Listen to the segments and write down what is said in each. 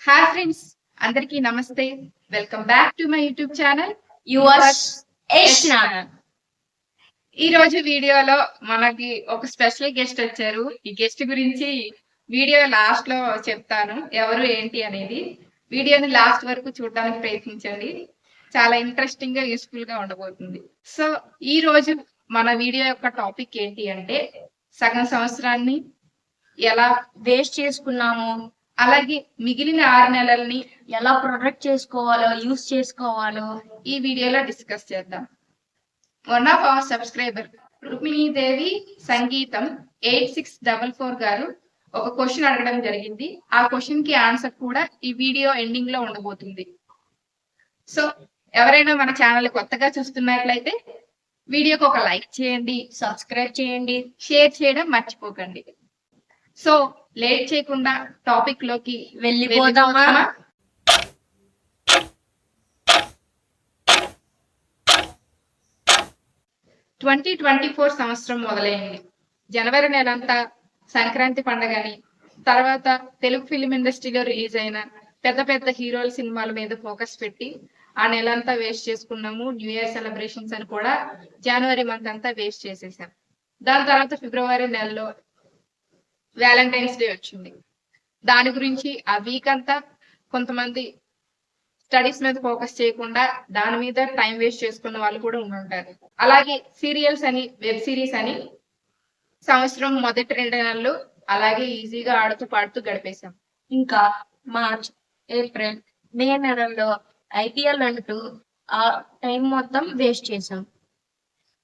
Hi friends, అందరికీ నమస్తే. Welcome back to my YouTube channel yours Yashna. ఈ రోజు వీడియోలో మనకి ఒక స్పెషల్ గెస్ట్ వచ్చారు. ఈ గెస్ట్ గురించి వీడియో లాస్ట్ లో చెప్తాను, ఎవరు ఏంటి అనేది. వీడియోని లాస్ట్ వరకు చూడడానికి ప్రయత్నించండి. చాలా ఇంట్రెస్టింగ్ గా యూస్ఫుల్ గా ఉండబోతుంది. సో ఈ రోజు మన వీడియో యొక్క టాపిక్ ఏంటి అంటే, సగం సంవత్సరాన్ని ఎలా వేస్ట్ చేసుకున్నాము, అలాగే మిగిలిన 6 నెలల్ని ఎలా ప్రొటెక్ట్ చేసుకోవాలో, యూస్ చేసుకోవాలో ఈ వీడియోలో డిస్కస్ చేద్దాం. One of our subscriber Rukmini Devi సంగీతం 8644 గారు ఒక క్వశ్చన్ అడగడం జరిగింది. ఆ క్వశ్చన్ కి ఆన్సర్ కూడా ఈ వీడియో ఎండింగ్ లో ఉండబోతుంది. సో ఎవరైనా మన ఛానల్ కొత్తగా చూస్తున్నట్లయితే వీడియోకి ఒక లైక్ చేయండి, సబ్స్క్రైబ్ చేయండి, షేర్ చేయడం మర్చిపోకండి. సో లేట్ చేయకుండా టాపిక్ లోకి వెళ్ళిపోదామా? 2024 సంవత్సరం మొదలైంది. జనవరి నెలంతా సంక్రాంతి పండగని, తర్వాత తెలుగు ఫిలిం ఇండస్ట్రీలో రిలీజ్ అయిన పెద్ద పెద్ద హీరోల సినిమాల మీద ఫోకస్ పెట్టి ఆ నెలంతా వేస్ట్ చేసుకున్నాము. న్యూ ఇయర్ సెలబ్రేషన్స్ అని కూడా జనవరి మంత్ అంతా వేస్ట్ చేసేసాం. దాని తర్వాత ఫిబ్రవరి నెలలో వ్యాలంటైన్స్ డే వచ్చింది. దాని గురించి ఆ వీక్ అంతా కొంతమంది స్టడీస్ మీద ఫోకస్ చేయకుండా దాని మీద టైం వేస్ట్ చేసుకున్న వాళ్ళు కూడా ఉంటారు. అలాగే సీరియల్స్ అని, వెబ్ సిరీస్ అని సంవత్సరం మొదటి 2 నెలలు అలాగే ఈజీగా ఆడుతూ పాడుతూ గడిపేశాం. ఇంకా మార్చ్, ఏప్రిల్, మే నెలల్లో ఐపీఎల్ అంటూ ఆ టైం మొత్తం వేస్ట్ చేసాం.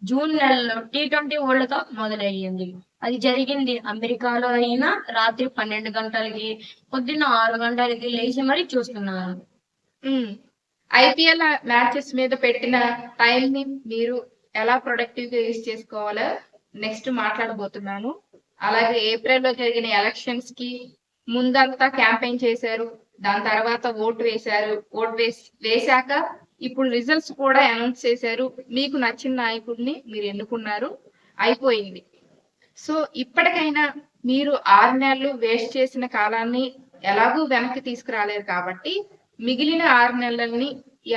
జూన్ నెలలో T20 వరల్డ్ కప్ మొదలయ్యింది. అది జరిగింది అమెరికాలో అయినా రాత్రి 12 గంటలకి, పొద్దున్న 6 గంటలకి లేచి మరీ చూస్తున్నాను. ఐపీఎల్ మ్యాచెస్ మీద పెట్టిన టైం ని మీరు ఎలా ప్రొడక్టివ్ గా యూజ్ చేసుకోవాలో నెక్స్ట్ మాట్లాడబోతున్నాను. అలాగే ఏప్రిల్ లో జరిగిన ఎలక్షన్స్ కి ముందంతా క్యాంపెయిన్ చేశారు, దాని తర్వాత ఓటు వేశారు, వేశాక ఇప్పుడు రిజల్ట్స్ కూడా అనౌన్స్ చేశారు. మీకు నచ్చిన నాయకుడిని మీరు ఎన్నుకున్నారు, అయిపోయింది. సో ఇప్పటికైనా మీరు 6 నెలలు వేస్ట్ చేసిన కాలాన్ని ఎలాగూ వెనక్కి తీసుకురాలేరు కాబట్టి మిగిలిన 6 నెలల్ని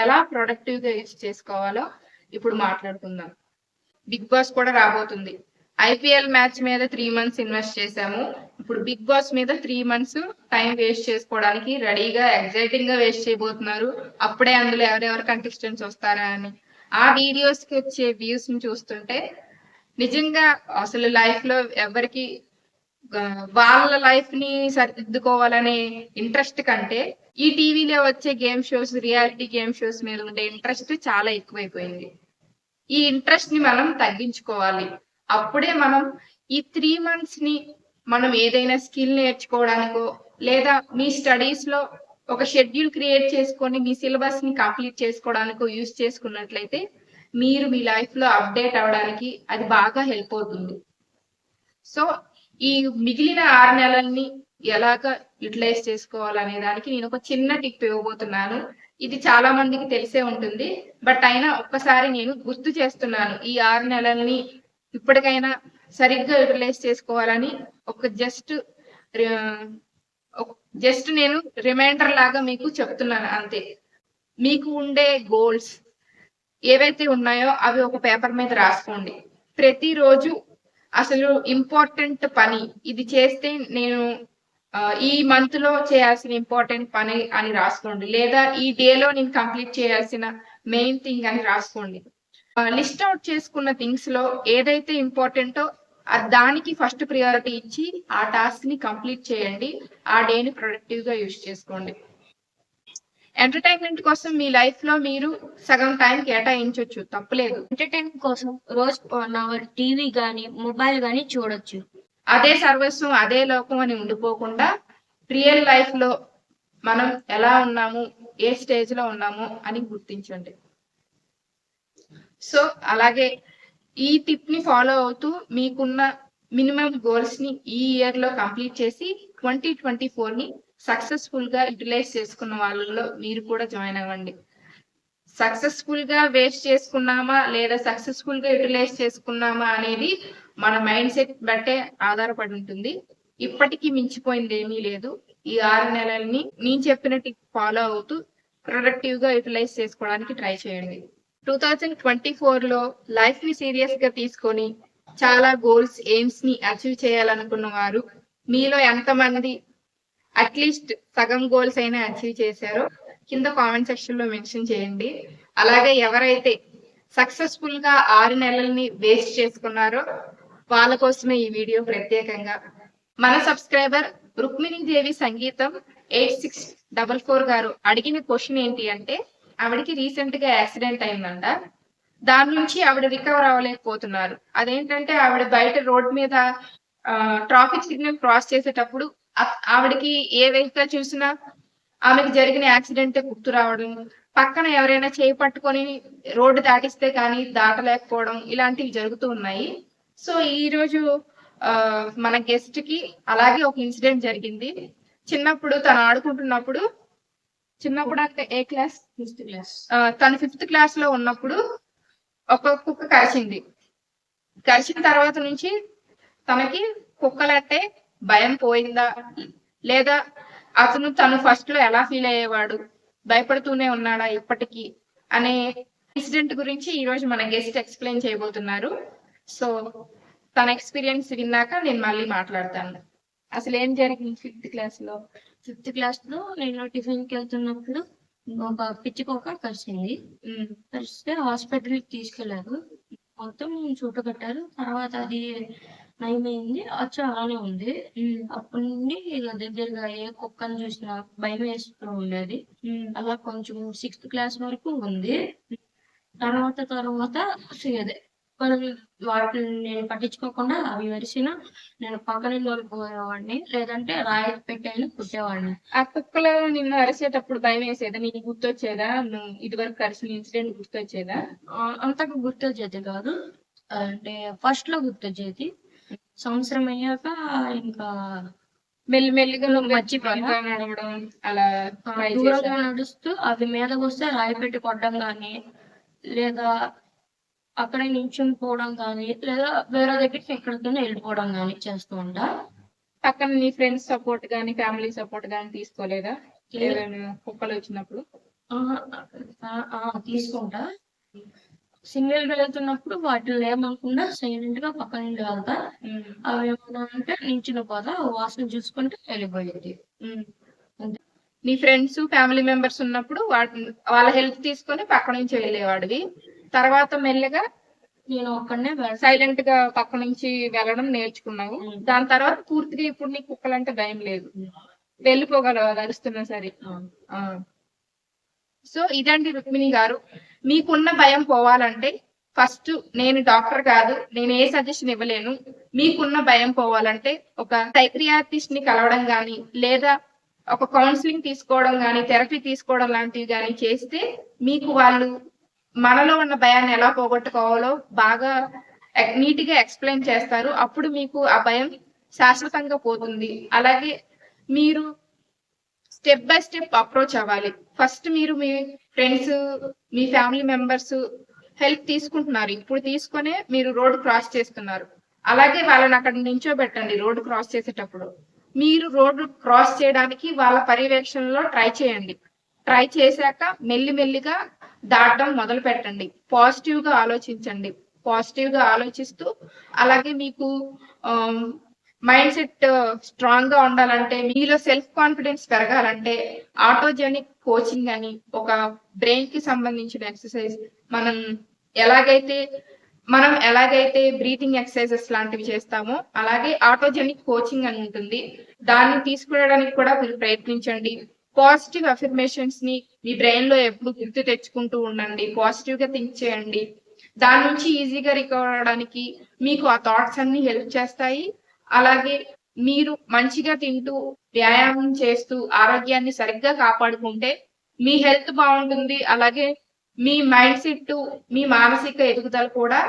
ఎలా ప్రొడక్టివ్ గా యూజ్ చేసుకోవాలో ఇప్పుడు మాట్లాడుకుందాం. బిగ్ బాస్ కూడా రాబోతుంది. ఐపీఎల్ మ్యాచ్ మీద 3 months ఇన్వెస్ట్ చేశాము. ఇప్పుడు బిగ్ బాస్ మీద 3 months టైం వేస్ట్ చేసుకోవడానికి రెడీగా ఎగ్జైటింగ్ గా వేస్ట్ చేయబోతున్నారు. అప్పుడే అందులో ఎవరెవరు కంటెస్టెంట్స్ వస్తారా అని. ఆ వీడియోస్ కి వచ్చే వ్యూస్ ని చూస్తుంటే నిజంగా అసలు లైఫ్ లో ఎవరికి వాళ్ళ లైఫ్ ని సరిదిద్దుకోవాలనే ఇంట్రెస్ట్ కంటే ఈ టీవీలో వచ్చే game shows, reality game shows మీద ఉండే ఇంట్రెస్ట్ చాలా ఎక్కువైపోయింది. ఈ ఇంట్రెస్ట్ ని మనం తగ్గించుకోవాలి. అప్పుడే మనం ఈ 3 months ని మనం ఏదైనా స్కిల్ నేర్చుకోవడానికో, లేదా మీ స్టడీస్ లో ఒక షెడ్యూల్ క్రియేట్ చేసుకొని మీ సిలబస్ ని కంప్లీట్ చేసుకోవడానికో యూజ్ చేసుకున్నట్లయితే మీరు మీ లైఫ్ లో అప్డేట్ అవడానికి అది బాగా హెల్ప్ అవుతుంది. సో ఈ మిగిలిన 6 నెలల్ని ఎలాగ యూటిలైజ్ చేసుకోవాలనే దానికి నేను ఒక చిన్న టిప్ ఇవ్వబోతున్నాను. ఇది చాలా మందికి తెలిసే ఉంటుంది, బట్ అయినా ఒక్కసారి నేను గుర్తు చేస్తున్నాను. ఈ 6 నెలల్ని ఇప్పటికైనా సరిగ్గా యూటిలైజ్ చేసుకోవాలని ఒక జస్ట్ నేను రిమైండర్ లాగా మీకు చెప్తున్నాను అంతే. మీకు ఉండే గోల్స్ ఏవైతే ఉన్నాయో అవి ఒక పేపర్ మీద రాసుకోండి. ప్రతిరోజు అసలు ఇంపార్టెంట్ పని ఇది చేస్తే నేను ఈ మంత్ లో చేయాల్సిన ఇంపార్టెంట్ పని అని రాసుకోండి, లేదా ఈ డేలో నేను కంప్లీట్ చేయాల్సిన మెయిన్ థింగ్ అని రాసుకోండి. లిస్ట్ అవుట్ చేసుకున్న థింగ్స్ లో ఏదైతే ఇంపార్టెంటో దానికి ఫస్ట్ ప్రియారిటీ ఇచ్చి ఆ టాస్క్ ని కంప్లీట్ చేయండి. ఆ డేని ప్రొడక్టివ్ గా యూజ్ చేసుకోండి. ఎంటర్టైన్మెంట్ కోసం మీ లైఫ్ లో మీరు సగం టైం కేటాయించవచ్చు, తప్పలేదు. ఎంటర్టైన్మెంట్ కోసం రోజు 1 hour టీవీ గానీ, మొబైల్ గానీ చూడొచ్చు. అదే సర్వస్వం, అదే లోకం అని ఉండిపోకుండా రియల్ లైఫ్ లో మనం ఎలా ఉన్నాము, ఏ స్టేజ్ లో ఉన్నాము అని గుర్తించండి. సో అలాగే ఈ టిప్ ని ఫాలో అవుతూ మీకున్న మినిమం గోల్స్ ని ఈ ఇయర్ లో కంప్లీట్ చేసి 2024 ని సక్సెస్ఫుల్ గా యూటిలైజ్ చేసుకున్న వాళ్ళలో మీరు కూడా జాయిన్ అవ్వండి. సక్సెస్ఫుల్ గా వేస్ట్ చేసుకున్నామా లేదా సక్సెస్ఫుల్ గా యూటిలైజ్ చేసుకున్నామా అనేది మన మైండ్ సెట్ బట్టే ఆధారపడి ఉంటుంది. ఇప్పటికీ మించిపోయింది ఏమీ లేదు. ఈ 6 నెలల్ని నేను చెప్పిన టిప్ ఫాలో అవుతూ ప్రొడక్టివ్ గా యూటిలైజ్ చేసుకోవడానికి ట్రై చేయండి. 2024 లో లైఫ్ ని సీరియస్ గా తీసుకొని చాలా గోల్స్, ఎయిమ్స్ ని అచీవ్ చేయాలనుకున్న వారు మీలో ఎంతమంది అట్లీస్ట్ సగం గోల్స్ అయినా అచీవ్ చేశారో కింద కామెంట్ సెక్షన్ లో మెన్షన్ చేయండి. అలాగే ఎవరైతే సక్సెస్ఫుల్ గా 6 నెలల్ని వేస్ట్ చేసుకున్నారో వాళ్ళ కోసమే ఈ వీడియో ప్రత్యేకంగా. మన సబ్స్క్రైబర్ రుక్మిణి దేవి సంగీతం 8644 గారు అడిగిన క్వశ్చన్ ఏంటి అంటే, ఆవిడకి రీసెంట్ గా యాక్సిడెంట్ అయిందంట. దాని నుంచి ఆవిడ రికవర్ అవ్వలేకపోతున్నారు. అదేంటంటే ఆవిడ బయట రోడ్ మీద ట్రాఫిక్ సిగ్నల్ క్రాస్ చేసేటప్పుడు ఆవిడకి ఏ వెహికల్ చూసినా ఆమెకి జరిగిన యాక్సిడెంట్ గుర్తు రావడం, పక్కన ఎవరైనా చేయి పట్టుకొని రోడ్డు దాటిస్తే కానీ దాటలేకపోవడం ఇలాంటివి జరుగుతూ ఉన్నాయి. సో ఈ రోజు మన గెస్ట్ కి అలాగే ఒక ఇన్సిడెంట్ జరిగింది. చిన్నప్పుడు తను ఆడుకుంటున్నప్పుడు, చిన్నప్పుడు అంటే ఏ క్లాస్? 5th class. తను 5th క్లాస్ లో ఉన్నప్పుడు ఒక కుక్క కరిచింది. కరిచిన తర్వాత నుంచి తనకి కుక్కలంటే భయం పోయిందా, లేదా తను ఫస్ట్ లో ఎలా ఫీల్ అయ్యేవాడు, భయపడుతూనే ఉన్నాడా ఇప్పటికీ అనే ఇన్సిడెంట్ గురించి ఈ రోజు మన గెస్ట్ ఎక్స్ప్లెయిన్ చేయబోతున్నారు. సో తన ఎక్స్పీరియన్స్ విన్నాక నేను మళ్ళీ మాట్లాడతాను. అసలు ఏం జరిగింది 5th క్లాస్ లో? 5th క్లాస్ లో నేను టిఫిన్ కి వెళ్తున్నప్పుడు ఒక పిచ్చి కుక్క కరిచింది. కరిస్తే హాస్పిటల్ కి తీసుకెళ్లారు. మొత్తం చుట్టు కట్టారు. తర్వాత అది నయమైంది. అలానే ఉంది. అప్పటి నుండి ఇక దగ్గరగా ఏ కుక్కను చూసినా భయం వేస్తూ ఉండేది. అలా కొంచెం 6th క్లాస్ వరకు ఉంది. తర్వాత అదే వాటిని నేను పట్టించుకోకుండా అవి వరిసిన నేను పక్కన పోయేవాడిని, లేదంటే రాయి పెట్టైనా కుట్టేవాడిని. ఆ కుక్కలో నిన్ను అరిసేటప్పుడు భయం వేసేదా? నీకు గుర్తొచ్చేదా? నువ్వు ఇదివరకు అరిసిన ఇన్సిడెంట్ గుర్తొచ్చేదా? అంతకు గుర్తొచ్చేది కాదు. అంటే ఫస్ట్ లో గుర్తొచ్చేది. సంవత్సరం అయ్యాక ఇంకా మెల్లిమెల్లిగా మర్చిపోయా. నడవడం అలా దూరంగా నడుస్తూ అవి మీదకి వస్తే రాయి పెట్టి కొట్టడం గాని, లేదా అక్కడే నిల్చుని పోవడం కానీ, లేదా వేరే దగ్గరికి ఎక్కడికైనా వెళ్ళిపోవడం కానీ చేస్తూ ఉంటా. పక్కన నీ ఫ్రెండ్స్ సపోర్ట్ గానీ, ఫ్యామిలీ సపోర్ట్ గానీ తీసుకోలేదా ఏదైనా కుక్కలు వచ్చినప్పుడు? తీసుకుంటా. సింగిల్ గా వెళ్తున్నప్పుడు వాటిని ఏమనుకుండా సైలెంట్ గా పక్క నుండి వెళ్తా. అవి ఏమన్నా అంటే నిల్చుని పోతా, వాసన చూసుకుంటే వెళ్ళిపోయేది. నీ ఫ్రెండ్స్, ఫ్యామిలీ మెంబర్స్ ఉన్నప్పుడు వాళ్ళ హెల్ప్ తీసుకొని పక్క నుంచి వెళ్ళేవాడివి. తర్వాత మెల్లగా నేను ఒక్కడనే సైలెంట్ గా పక్క నుంచి వెళ్ళడం నేర్చుకున్నావు. దాని తర్వాత పూర్తిగా ఇప్పుడు నీ కుక్కలంటే భయం లేదు, వెళ్ళిపోగలవు అరుస్తున్నా సరే. సో ఇదండి రుక్మిణి గారు, మీకున్న భయం పోవాలంటే ఫస్ట్ నేను డాక్టర్ కాదు, నేను ఏ సజెషన్ ఇవ్వలేను. మీకున్న భయం పోవాలంటే ఒక సైక్రియాట్రిస్ట్ ని కలవడం గానీ, లేదా ఒక కౌన్సిలింగ్ తీసుకోవడం గానీ, థెరపీ తీసుకోవడం లాంటివి గానీ చేస్తే మీకు వాళ్ళు మనలో ఉన్న భయాన్ని ఎలా పోగొట్టుకోవాలో బాగా నీట్ గా ఎక్స్ప్లెయిన్ చేస్తారు. అప్పుడు మీకు ఆ భయం శాశ్వతంగా పోతుంది. అలాగే మీరు స్టెప్ బై స్టెప్ అప్రోచ్ అవ్వాలి. ఫస్ట్ మీరు మీ ఫ్రెండ్స్, మీ ఫ్యామిలీ మెంబర్స్ హెల్ప్ తీసుకుంటున్నారు. ఇప్పుడు తీసుకునే మీరు రోడ్ క్రాస్ చేస్తున్నారు. అలాగే వాళ్ళని అక్కడ నించోబెట్టండి. రోడ్ క్రాస్ చేసేటప్పుడు మీరు రోడ్ క్రాస్ చేయడానికి వాళ్ళ పర్యవేక్షణలో ట్రై చేయండి. ట్రై చేశాక మెల్లిమెల్లిగా దాటడం మొదలు పెట్టండి. పాజిటివ్ గా ఆలోచించండి. పాజిటివ్ గా ఆలోచిస్తూ అలాగే మీకు మైండ్ సెట్ స్ట్రాంగ్ గా ఉండాలంటే, మీలో సెల్ఫ్ కాన్ఫిడెన్స్ పెరగాలంటే ఆటోజెనిక్ కోచింగ్ అని ఒక బ్రెయిన్ కి సంబంధించిన ఎక్సర్సైజ్ మనం ఎలాగైతే బ్రీతింగ్ ఎక్సర్సైజెస్ లాంటివి చేస్తామో అలాగే ఆటోజెనిక్ కోచింగ్ అని ఉంటుంది. దాన్ని తీసుకురావడానికి కూడా మీరు ప్రయత్నించండి. పాజిటివ్ అఫర్మేషన్స్ ని మీ బ్రెయిన్ లో ఎప్పుడు గుర్తు తెచ్చుకుంటూ ఉండండి. పాజిటివ్ గా థింక్ చేయండి. దాని నుంచి ఈజీగా రికవర్ అవడానికి మీకు ఆ థాట్స్ అన్ని హెల్ప్ చేస్తాయి. అలాగే మీరు మంచిగా తింటూ, వ్యాయామం చేస్తూ, ఆరోగ్యాన్ని సరిగ్గా కాపాడుకుంటే మీ హెల్త్ బాగుంటుంది. అలాగే మీ మైండ్ సెట్, మీ మానసిక ఎదుగుదల కూడా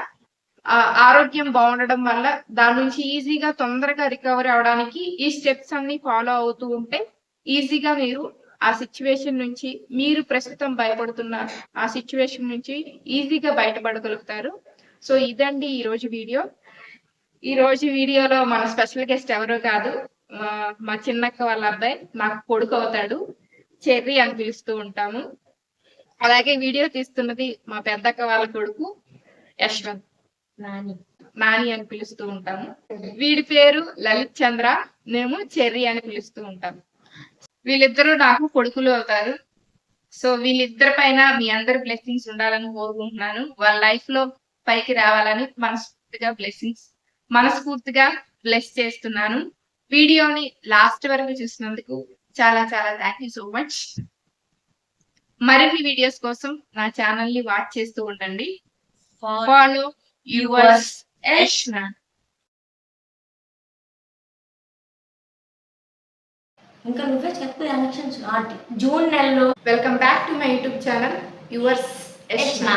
ఆరోగ్యం బాగుండడం వల్ల దాని నుంచి ఈజీగా తొందరగా రికవర్ అవడానికి ఈ స్టెప్స్ అన్ని ఫాలో అవుతూ ఉంటే ఈజీగా మీరు ఆ సిచ్యువేషన్ నుంచి, మీరు ప్రస్తుతం భయపడుతున్న ఆ సిచ్యువేషన్ నుంచి ఈజీగా బయటపడగలుగుతారు. సో ఇదండి ఈ రోజు వీడియో. ఈ రోజు వీడియోలో మన స్పెషల్ గెస్ట్ ఎవరో కాదు, మా చిన్నక్క వాళ్ళ అబ్బాయి నాకు కొడుకు అవుతాడు. చెర్రీ అని పిలుస్తూ ఉంటాము. అలాగే వీడియో తీస్తున్నది మా పెద్దక్క వాళ్ళ కొడుకు యశ్వంత్, నాని అని పిలుస్తూ ఉంటాము. వీడి పేరు లలిత్ చంద్ర, మేము చెర్రీ అని పిలుస్తూ ఉంటాము. వీళ్ళిద్దరూ నాకు కొడుకులు అవుతారు. సో వీళ్ళిద్దరి పైన మీ అందరి బ్లెస్సింగ్స్ ఉండాలని కోరుకుంటున్నాను. వాళ్ళ లైఫ్ లో పైకి రావాలని మనస్ఫూర్తిగా బ్లెస్ చేస్తున్నాను. వీడియోని లాస్ట్ వరకు చూసినందుకు చాలా చాలా థ్యాంక్ యూ సో మచ్. మరిన్ని వీడియోస్ కోసం నా ఛానల్ ని వాచ్ చేస్తూ ఉండండి. Follow yours Yashna. ఇంకా నువ్వే చెప్పు ఎలక్షన్స్ జూన్ నెలలో. Welcome back to my YouTube channel yours Yashna.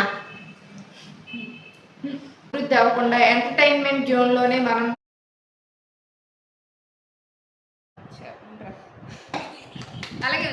అభివృద్ధి అవ్వకుండా ఎంటర్టైన్మెంట్ జోన్ లోనే మనం అలాగే